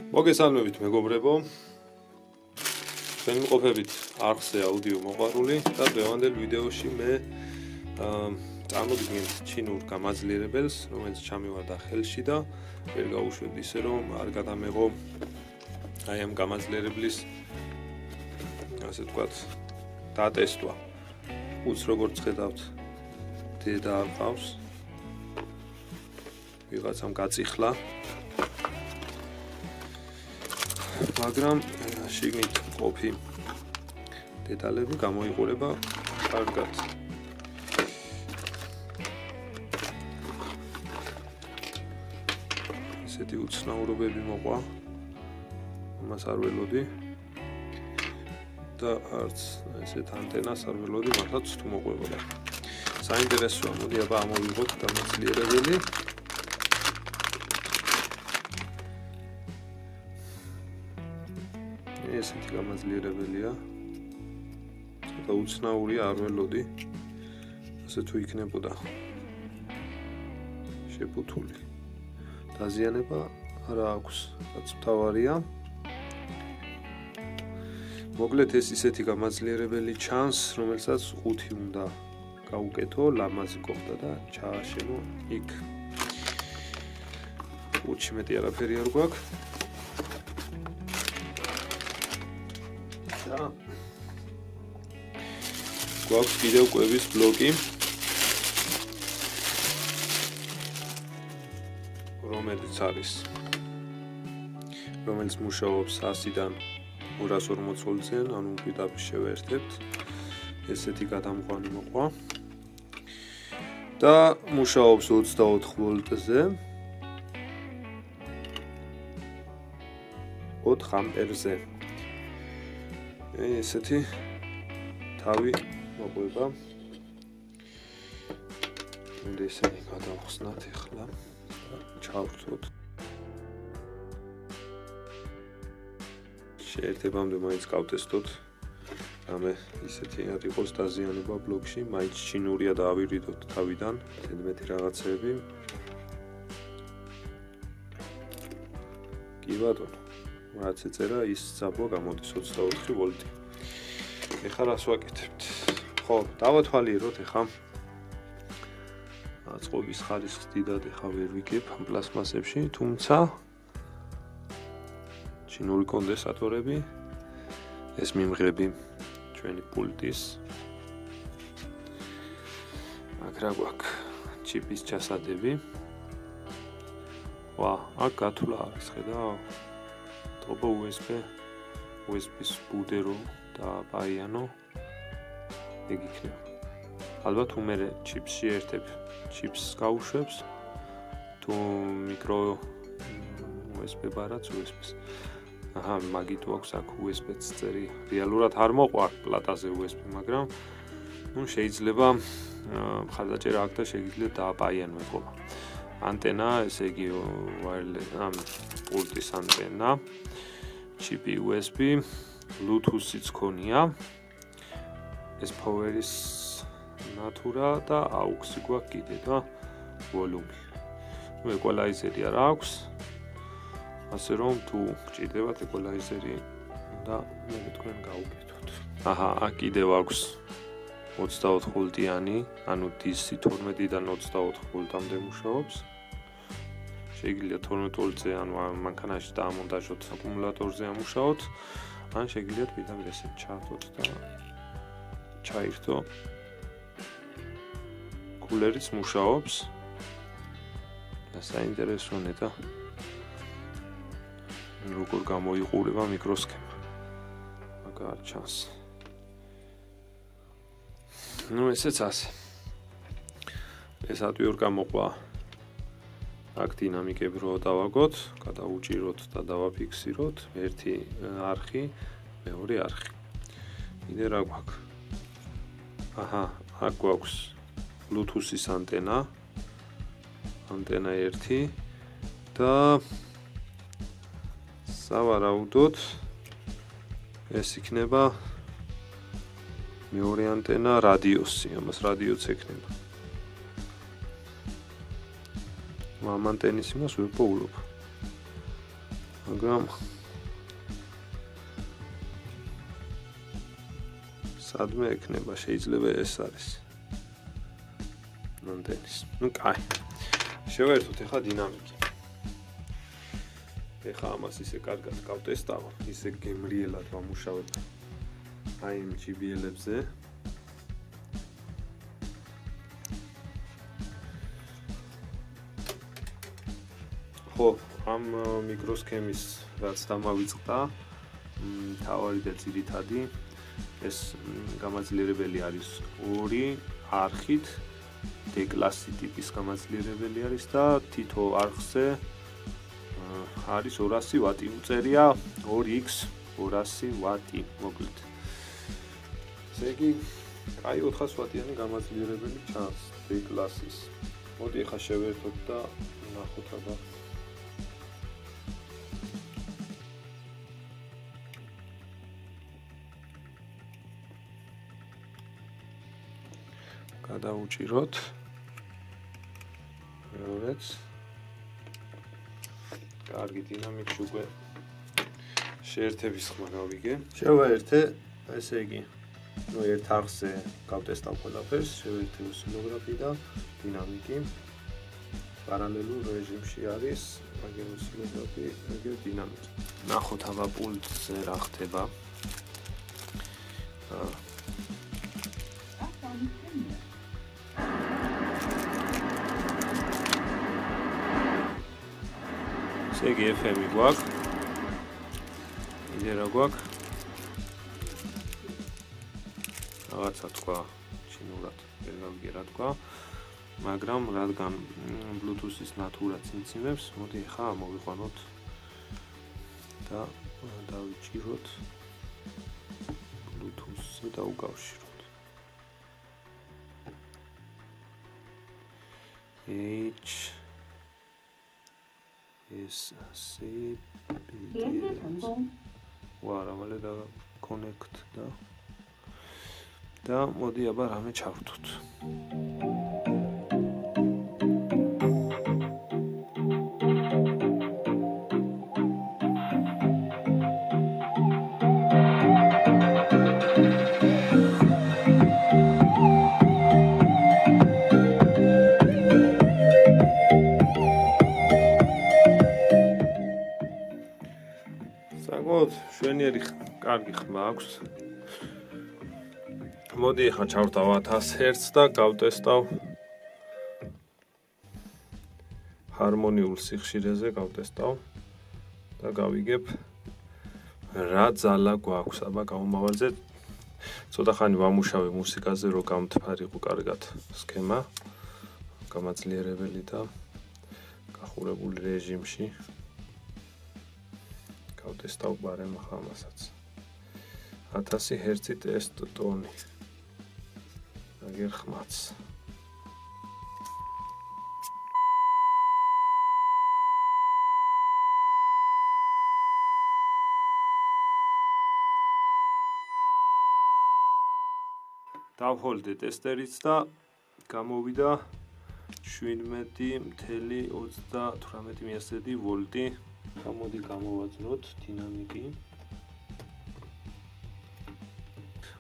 მოგესალმებით მეგობრებო. ჩვენ ვყოფებით არხზე აუდიო მოყვარული და დღევანდელ ვიდეოში მე წარმოგიდგენთ ჩინურ გამაძლიერებელს, რომელიც ჩამივარდა ხელში და ვერ გაუშვებთ ისე რომ არ გადამეღო აი ამ გამაძლიერებლის ასე ვთქვათ დატესტვა. უც როგორც ხედავთ დედა არ ყავს. ვიღაცამ გაწიხლა. მაგრამ შიგნით ყოფი დეტალები გამოიყურება კარგად. ესეთი უცნაურობები მოყვა. ამას არ ველოდი. და არც ესეთ ანტენას არ ველოდი, მართლაც თუ მოყვებოდა. საინტერესოა, მოდი აბა ამოვიღოთ გამაძლიერებელი. ესეთი გამაძლიერებელია. ცოტა უცნაურია, არ ველოდი. ასე თუ იქნებოდა შეფუთული. დაზიანება არა აქვს, რაც მთავარია. მოკლედ ეს ისეთი გამაძლიერებელი ჩანს, რომელსაც 5 უნდა გაუკეთო, ლამაზი ყოფდა და ჩააშენო იქ. 5 მეტი არაფერი არ გვაქვს. გვაქვს კიდევ კვების ბლოკი, რომელიც მუშაობს 100-დან 240 ვოლტზე, ანუ პირდაპირ შევერთებთ. ესეთი გადამყვანი მოყვა. და მუშაობს 24 ვოლტზე. 4 ამპერზე. ესეთი თავი მოყვება. უნდა ისინი გადავხსნათ ახლა და ჩავვრთოთ. შეერთებამდე მაინც გავტესტოთ. რამე ისეთი არ იყოს დაზიანება ბლოკში, მაინც ჩინურია და ავირიდოთ თავიდან, ზედმეტი რაღაცები. კი ბატონო, რაც ეწერა ის ძაბვა გამოდის 24 ვოლტი. ეხლა რას ვაკეთებთ? ხო, დავათვალიეროთ ეხლა. წყობის ხარისხს დიდად ეხლა ვერ ვიგებ ამ პლასმასებში, თუმცა ჩინური კონდენსატორები, ეს მიმღები ჩვენი პულტის. აქ რა გვაქვს? ჩიპის ჩასადები. ვა, აქ გათვლა არის, ხედავ? ტობა USB-ის ბუდერო და ბაიანო. ეგ იქნება. ალბათ უმერე ჩიპს შეერთებ, ჩიპს გაუშვებს. თუ მიკრო USB ბარაც USB-ს. აჰა, მაგით აქვს აქ USB-ც წერი. რეალურად არ მოყვა პლატაზე USB, მაგრამ შეიძლება მხარდაჭერა აქ და შეიძლება დააპაიანო ეყობა. ანტენა, ესე იგი პულტის ანტენა, ჩიპი USB, Bluetooth-იც ქონია. ეს power-ის natura და aux-ი გვაქვს კიდე და volume. equalizer-ი არ აქვს. ასე რომ თუ გჭირდებათ equalizer-ი და მე თქვენ გაუკეთოთ. აჰა, აქ კიდევ აქვს 24 ვოლტიანი, ანუ DC 12-დან 24 ვოლტამდე მუშაობს. შეიძლება 12 ვოლტზე, ანუ მანქანაში დაამონტაჟოთ აკუმულატორზე ამუშაოთ, ან შეგიძლიათ პირდაპირ ესეთ ჩაართოთ და ჩაირთო. კულერიც მუშაობს. და საინტერესო ნეტა როგორ გამოიყურება მიკროსქემა. მაგარ ჩანს. ესეც ასე. ეს ატვიორკა მოყვა. აქ დინამიკები რო დავაგოთ, გადავუჭიროთ და დავაფიქსიროთ. ერთი არხი, მეორე არხი. კიდე რა გვაქვს? აჰა, აქ გვაქვს Bluetooth-ის ანტენა. ანტენა 1 და სავარაუდოდ ეს იქნება მეორე ანტენა რადიოსი, ამას რადიოც ექნება. ამ ანტენის იმას ვერ პოულობ. მაგრამ სადმე ექნება, შეიძლება ეს არის ნამდვილის. ნუ კაი. შევერთოთ ახლა დინამიკი. ეხლა ამას ისე კარგად გავტესტავ, ისე გემრიელად ვამუშავებ აი იმ GBL-ებზე. ხო, ამ მიკროსქემის რაც დამავიწყდა, თავარი და ძირითადი ეს გამაძლიერებელი არის 2 არხით, D-კლასი ტიპის გამაძლიერებელი არის და თითო არხზე არის 200 ვატი. უწერია 2x 200 ვატი, მოკლედ. ესე იგი, აი 400 ვატიანი გამაძლიერებელი ჩანს D-კლასის. მოდი ახლა შევერთოთ და ნახოთ აბა. გადავუჭიროთ მეორეც კარგი დინამიკში უკვე შეერთების ხმა გავიგე. შევაერთე, ესე იგი, ნუ ერთ არხზე გავტესტავ ყველაფერს, შევერთე ოსცილოგრაფი და დინამიკი. პარალელურ რეჟიმში არის, აგერ ოსცილოგრაფი, აგერ დინამიკი. ნახოთ აბა პულტზე რა ხდება. ესე იგი FM-ი გვაქვს. იდე რა გვაქვს? რაღაცა თქვა, ჩინურად, ვერ გავიგე რა თქვა. მაგრამ რადგან Bluetooth-ის ნატურაც იმცემებს, მოდი ახლა მოვიყვანოთ და დავიჭიროთ Bluetooth-ზე და უკავშიროთ. SC ვარა მალე და connect და მოდი აბა რამე ჩავთოთ. შვენიერი კარგი ხმა აქვს. მოდი ახლა ჩავრთავ 1000 Hz და გავტესტავ ჰარმონიულ სიხშირეზე გავტესტავ და გავიგებ რა ძალა გვაქვს. აბა გამომავალზე ცოტა ხანი ვამუშავე მუსიკაზე, რომ გამთფარიყო კარგად სქემა, გამაძლიერებელი და გახურებული რეჟიმში. გავტესტავ ბარემ ახლა ამასაც. 1000 Hz ტესტ ტონი. აგერ ხმაც. დავჰოლდე ტესტერიც და გამოვიდა 17.38 ვოლტი. გამოდი გამოვაძნოთ დინამიკი.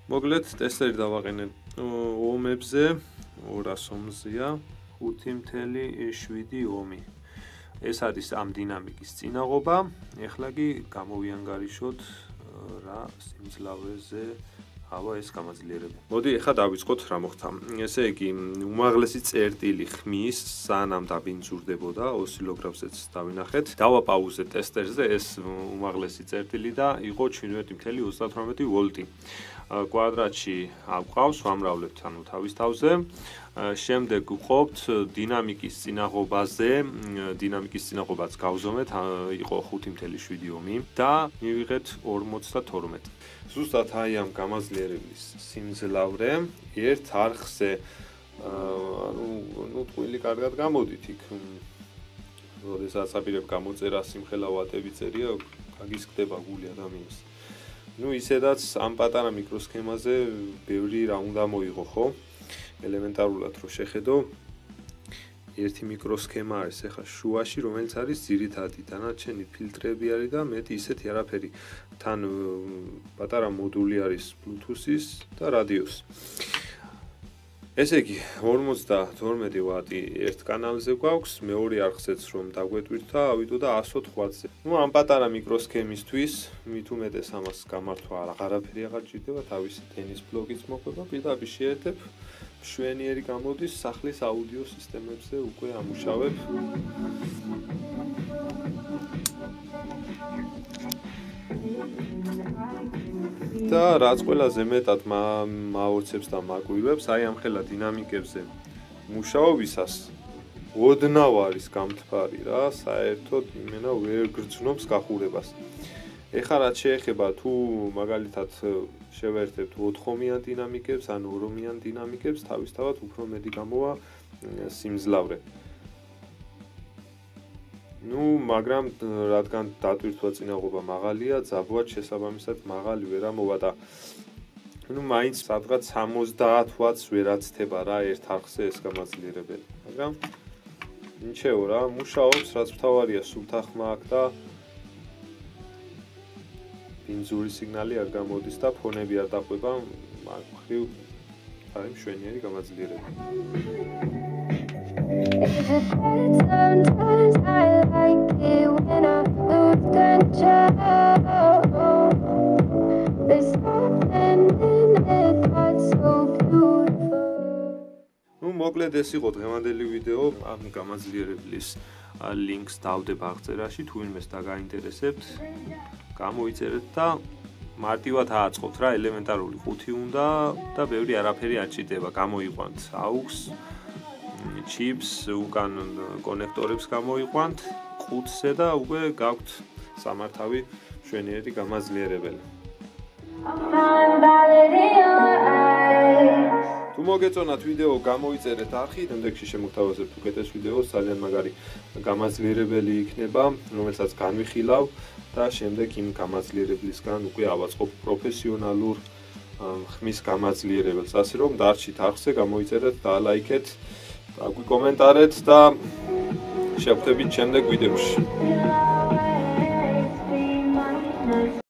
მოკლედ ტესტერი დავაყენე ომებზე, 200 ომზეა, 5.7 ომი. ეს არის ამ დინამიკის წინაღობა. ეხლა კი გამოვიანგარიშოთ რა სიმძლავრეზე ავა ეს გამაძლიერებელი. მოდი ეხლა დავიწყოთ რა მოხდა. ესე იგი, უმაღლესი წერტილი ხმის სანამ დაბინძურდებოდა, ოსცილოგრაფზეც დავინახეთ. დავაპაუზეთ ტესტერზე ეს უმაღლესი წერტილი და იყო 17.38 ვოლტი. კვადრატში აყვავს, ვამრავლებთ ანუ თავის თავზე. შემდეგ ვყოფთ დინამიკის წინაღობაზე, დინამიკის წინაღობაც გავზომეთ, იყო 5.7 ომი და მივიღეთ 42. ზუსტად აი ამ გამაძლიერებლის სიმძლავრე ერთ არხზე ნუ ტყუილი კარგად გამოდით იქ. როდესაც აპირებ გამოწერა სიმხელა ვატები წერია, გაგისკდება გული ადამიანს. ნუ ისედაც ამ პატარა მიკროსქემაზე ბევრი რა უნდა მოიღო, ხო? ელემენტარულად რო შეხედო ერთი მიკროსქემა არის ახლა შუაში, რომელიც არის ძირითადი, დანარჩენი ფილტრები არის და მეტი ისეთი არაფერი. თან პატარა მოდული არის Bluetooth-ის და რადიოს. ესე იგი 52 ვატი ერთ კანალზე გვაქვს, მეორე არხზეც რომ დაგვეტვირთ და ავიდო და 120 ვატზე. ამ პატარა მიკროსქემისთვის მით უმეტეს ამას გამართვა აღარაფერი აღარ ჭირდება, თავისი ტენის ბლოკიც მოყვება, პირდაპირ შეერთებ, მშვენიერი გამოდის, სახლის აუდიო სისტემებზე უკვე ამუშავებ. და რაც ყველაზე მეტად მაოცებს და მაკვირვებს, აი ამ ხელა დინამიკებზე მუშაობისას ოდნავ არის გამთბარი რა, საერთოდ იმენა ვერ გრძნობს გახურებას. ეხლა რაც შეეხება თუ მაგალითად შევერთებთ 4-ომიან დინამიკებს ან 2-ომიან დინამიკებს, თავისთავად უფრო მეტი გამოვა სიმძლავრე. მაგრამ რადგან დატვირთვა წინაღობა მაღალია, ძაბვად შესაბამისად მაღალი ვერ ამოვა და მაინც სადღაც 70 ვატს ვერ აცდება რა ერთ არხზე ეს გამაძლიერებელი. მაგრამ ნიჩეო რა, მუშაობს, რაც მთავარია, სულთა ხმა აქვს და ბინძური სიგნალი არ გამოდის და ფონები არ დაყვება, მაგ მხრივ არის მშვენიერი გამაძლიერებელი. Sometimes I like it when I lose control. There's something in it that's so beautiful. მოკლედ ეს იყო დღევანდელი ვიდეო. ამ გამაძლიერებლის ლინკს დავდებ აღწერაში, თუ ვინმეს დაგაინტერესებთ, გამოიწერეთ და მარტივად ააწყობთ რა, ელემენტარული ყუთი უნდა და ბევრი არაფერი არ ჭირდება, გამოიყვანთ AUX chips, უკან კონექტორებს გამოიყვანთ ყუთზე და უკვე გაქვთ სამართავი მშვენიერი გამაძლიერებელი. თუ მოგეწონათ ვიდეო, გამოიწერეთ არხი, შემდეგში შემოგთავაზებთ უკეთეს ვიდეოს, ძალიან მაგარი გამაძლიერებელი იქნება, რომელსაც განვიხილავ და შემდეგ იმ გამაძლიერებლისგან უკვე ავაწყობ პროფესიონალურ ხმის გამაძლიერებელს. ასე რომ დარჩით არხზე, გამოიწერეთ და ლაიქეთ, აგვიკომენტარეთ და შევხვდებით შემდეგ ვიდეოში.